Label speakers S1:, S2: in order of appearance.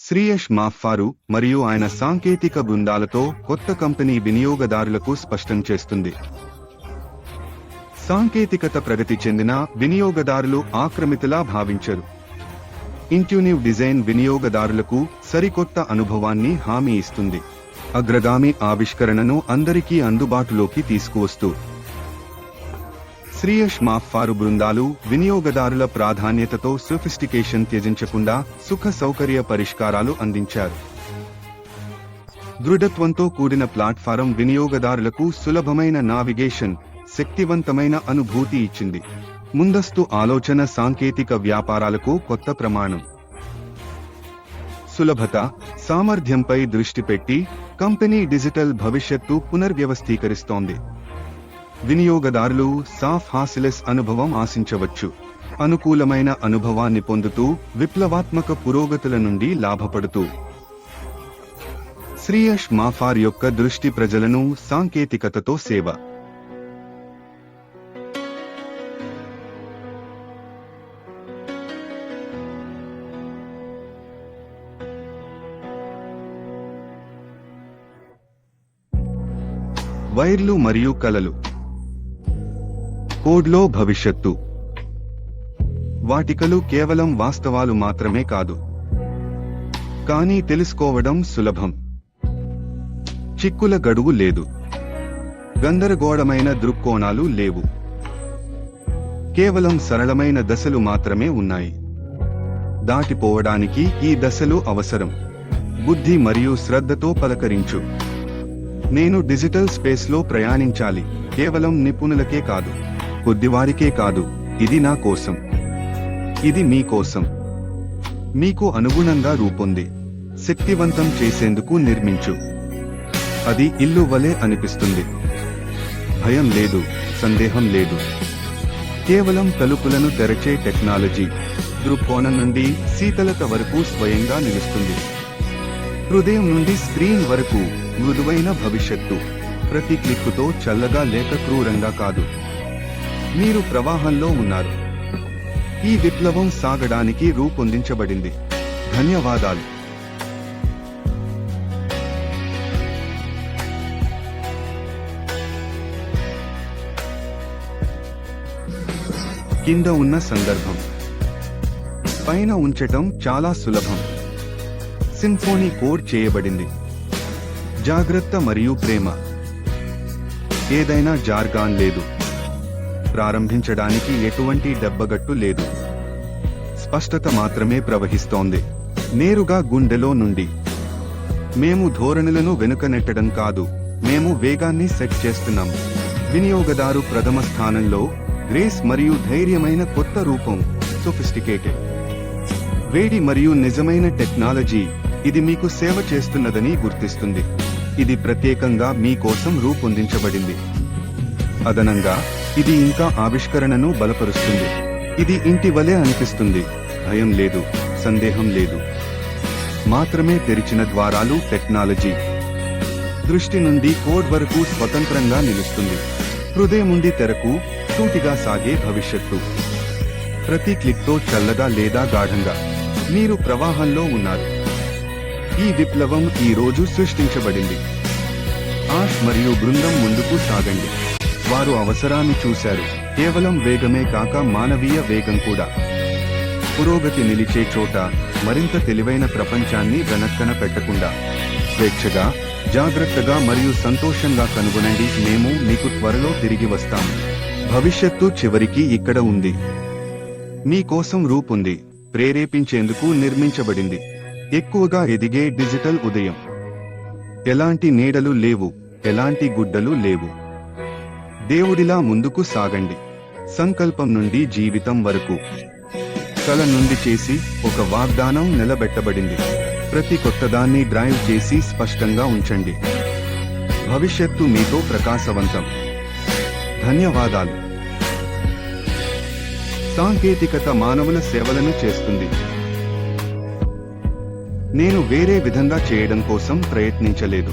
S1: శ్రీయష్ మాఫారు మరియు ఆయన సాంకేతిక బృందాలతో కొత్త కంపెనీ వినియోగదారులకు స్పష్టం చేస్తుంది. సాంకేతికత ప్రగతి చెందిన వినియోగదారులు ఆక్రమితులా భావించరు. ఇంట్యూటివ్ డిజైన్ వినియోగదారులకు సరికొత్త అనుభవాన్ని హామీ ఇస్తుంది. అగ్రగామి ఆవిష్కరణను అందరికీ అందుబాటులోకి తీసుకువస్తూ శ్రీయష్ మాఫారు బృందాలు వినియోగదారుల ప్రాధాన్యతతో సోఫిస్టికేషన్ త్యజించకుండా సుఖ సౌకర్య పరిష్కారాలు అందించారు. దృఢత్వంతో కూడిన ప్లాట్ఫారం వినియోగదారులకు సులభమైన నావిగేషన్, శక్తివంతమైన అనుభూతి ఇచ్చింది. ముందస్తు ఆలోచన సాంకేతిక వ్యాపారాలకు కొత్త ప్రమాణం. సులభత, సామర్థ్యంపై దృష్టి పెట్టి కంపెనీ డిజిటల్ భవిష్యత్తు పునర్వ్యవస్థీకరిస్తోంది. వినియోగదారులు సాఫ్ హాసిలెస్ అనుభవం ఆశించవచ్చు. అనుకూలమైన అనుభవాన్ని పొందుతూ విప్లవాత్మక పురోగతుల నుండి లాభపడుతూ. శ్రీయష్ మాఫార్ యొక్క దృష్టి ప్రజలను సాంకేతికతతో సేవ. వైర్లు మరియు కలలు. కోడ్లో భవిష్యత్తు. వాటికలు కేవలం వాస్తవాలు మాత్రమే కాదు, కానీ తెలుసుకోవడం సులభం. చిక్కుల గడువు లేదు. గందరగోళమైన దృక్కోణాలు లేవు. కేవలం సరళమైన దశలు మాత్రమే ఉన్నాయి. దాటిపోవడానికి ఈ దశలు అవసరం. బుద్ధి మరియు శ్రద్ధతో పలకరించు. నేను డిజిటల్ స్పేస్లో ప్రయాణించాలి. కేవలం నిపుణులకే కాదు, కొద్దివారికే కాదు. ఇది నా కోసం. ఇది మీ కోసం. మీకు అనుగుణంగా రూపొంది శక్తివంతం చేసేందుకు నిర్మించు. అది ఇల్లు వలె అనిపిస్తుంది. భయం లేదు, సందేహం లేదు. కేవలం తలుపులను తెరచే టెక్నాలజీ. దృక్కోణం నుండి శీతలత వరకు స్వయంగా నిలుస్తుంది. హృదయం నుండి స్క్రీన్ వరకు మృదువైన భవిష్యత్తు. ప్రతి క్లిక్కుతో చల్లగా లేక క్రూరంగా కాదు. మీరు ప్రవాహంలో ఉన్నారు. ఈ విప్లవం సాగడానికి రూపొందించబడింది. ధన్యవాదాలు. కింద ఉన్న సందర్భం. పైన ఉంచటం చాలా సులభం. సింఫోనీ కోడ్ చేయబడింది. జాగ్రత్త మరియు ప్రేమ. ఏదైనా జార్గాన్ లేదు. ప్రారంభించడానికి ఎటువంటి దెబ్బగట్టు లేదు. స్పష్టత మాత్రమే ప్రవహిస్తోంది, నేరుగా గుండెలో నుండి. మేము ధోరణులను వెనుకనెట్టడం కాదు, మేము వేగాన్ని సెట్ చేస్తున్నాం. వినియోగదారు ప్రథమ స్థానంలో. గ్రేస్ మరియు ధైర్యమైన కొత్త రూపం, సోఫిస్టికేటెడ్. వేడి మరియు నిజమైన టెక్నాలజీ. ఇది మీకు సేవ చేస్తున్నదని గుర్తిస్తుంది. ఇది ప్రత్యేకంగా మీ కోసం రూపొందించబడింది. అదనంగా, ఇది ఇంకా ఆవిష్కరణను బలపరుస్తుంది. ఇది ఇంటి వలె అనిపిస్తుంది. భయం లేదు, సందేహం లేదు. మాత్రమే తెరిచిన ద్వారాలు. టెక్నాలజీ దృష్టి నుండి కోడ్ వరకు స్వతంత్రంగా నిలుస్తుంది. హృదయం నుండి తెరకు సూటిగా సాగే భవిష్యత్తు. ప్రతి క్లిక్తో చల్లగా లేదా గాఢంగా. మీరు ప్రవాహంలో ఉన్నారు. ఈ విప్లవం ఈ రోజు సృష్టించబడింది. ఆష్ మరియు బృందం ముందుకు సాగండి. వారు అవసరాన్ని చూశారు. కేవలం వేగమే కాక మానవీయ వేగం కూడా. పురోగతి నిలిచే చోట. మరింత తెలివైన ప్రపంచాన్ని వెనక్కన పెట్టకుండా. స్వేచ్ఛగా, జాగ్రత్తగా మరియు సంతోషంగా కనుగొనండి. మేము మీకు త్వరలో తిరిగి వస్తాము. భవిష్యత్తు చివరికి ఇక్కడ ఉంది. మీ కోసం రూపొంది ప్రేరేపించేందుకు నిర్మించబడింది. ఎక్కువగా ఎదిగే డిజిటల్ ఉదయం. ఎలాంటి నీడలు లేవు, ఎలాంటి గుడ్డలు లేవు. దేవుడిలా ముందుకు సాగండి. సంకల్పం నుండి జీవితం వరకు. కల నుండి చేసి ఒక వాగ్దానం నిలబెట్టబడింది. ప్రతి కొత్తదాన్ని డ్రైవ్ చేసి స్పష్టంగా ఉంచండి. భవిష్యత్తు మీతో ప్రకాశవంతం. ధన్యవాదాలు. సాంకేతికత మానవుల సేవలను చేస్తుంది. నేను వేరే విధంగా చేయడం కోసం ప్రయత్నించలేదు.